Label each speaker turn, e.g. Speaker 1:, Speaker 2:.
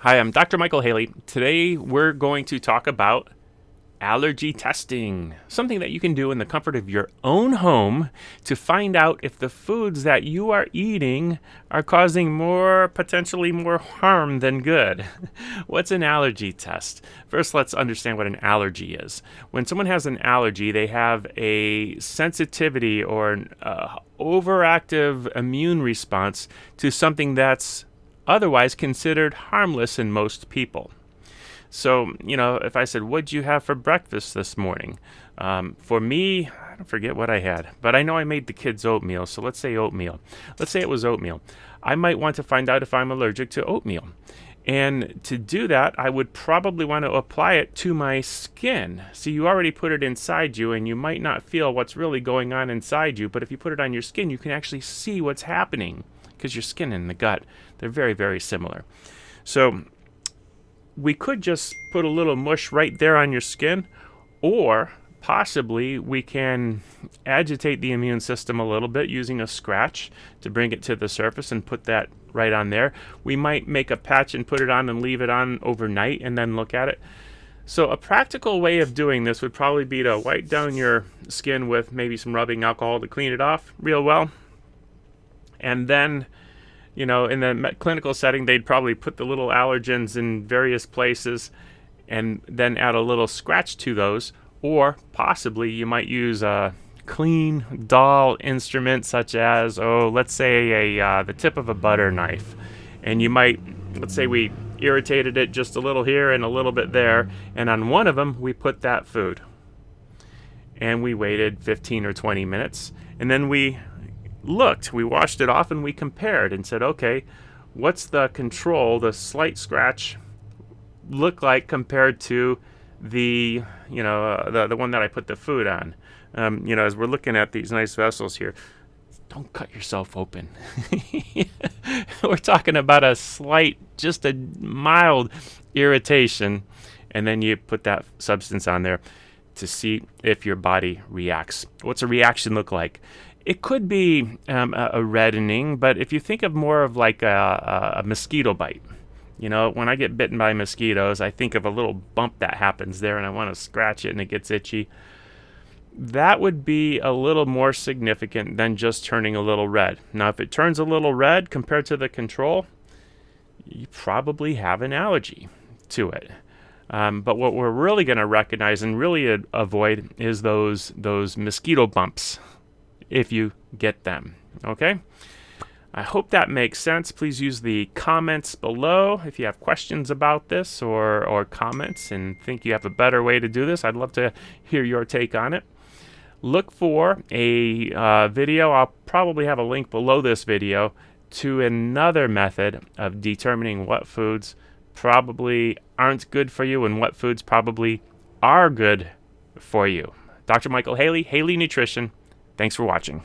Speaker 1: Hi, I'm Dr. Michael Haley. Today we're going to talk about allergy testing, something that you can do in the comfort of your own home to find out if the foods that you are eating are causing potentially more harm than good. What's an allergy test? First, let's understand what an allergy is. When someone has an allergy, they have a sensitivity or an overactive immune response to something that's otherwise considered harmless in most people. So, if I said, what'd you have for breakfast this morning? For me, I don't forget what I had, but I know I made the kids oatmeal. So let's say oatmeal. Let's say it was oatmeal. I might want to find out if I'm allergic to oatmeal. And to do that, I would probably want to apply it to my skin. So you already put it inside you, and you might not feel what's really going on inside you. But if you put it on your skin, you can actually see what's happening because your skin and the gut, they're very, very similar. So we could just put a little mush right there on your skin, or possibly we can agitate the immune system a little bit using a scratch to bring it to the surface and put that right on there. We might make a patch and put it on and leave it on overnight and then look at it. So a practical way of doing this would probably be to wipe down your skin with maybe some rubbing alcohol to clean it off real well. And then in the clinical setting, they'd probably put the little allergens in various places and then add a little scratch to those. Or possibly you might use a clean, dull instrument such as, let's say the tip of a butter knife. And you might, let's say we irritated it just a little here and a little bit there. And on one of them, we put that food. And we waited 15 or 20 minutes. And then we washed it off, and we compared and said, okay, what's the control, the slight scratch, look like compared to the one that I put the food on? As we're looking at these nice vessels here, don't cut yourself open. We're talking about a slight, just a mild irritation, and then you put that substance on there to see if your body reacts. What's a reaction look like? It could be a reddening, but if you think of more of like a mosquito bite, when I get bitten by mosquitoes, I think of a little bump that happens there, and I want to scratch it and it gets itchy. That would be a little more significant than just turning a little red. Now, if it turns a little red compared to the control, you probably have an allergy to it. But what we're really going to recognize and really avoid is those mosquito bumps, if you get them. Okay? I hope that makes sense. Please use the comments below if you have questions about this or comments and think you have a better way to do this. I'd love to hear your take on it. Look for a video. I'll probably have a link below this video to another method of determining what foods probably aren't good for you and what foods probably are good for you. Dr. Michael Haley, Haley Nutrition. Thanks for watching.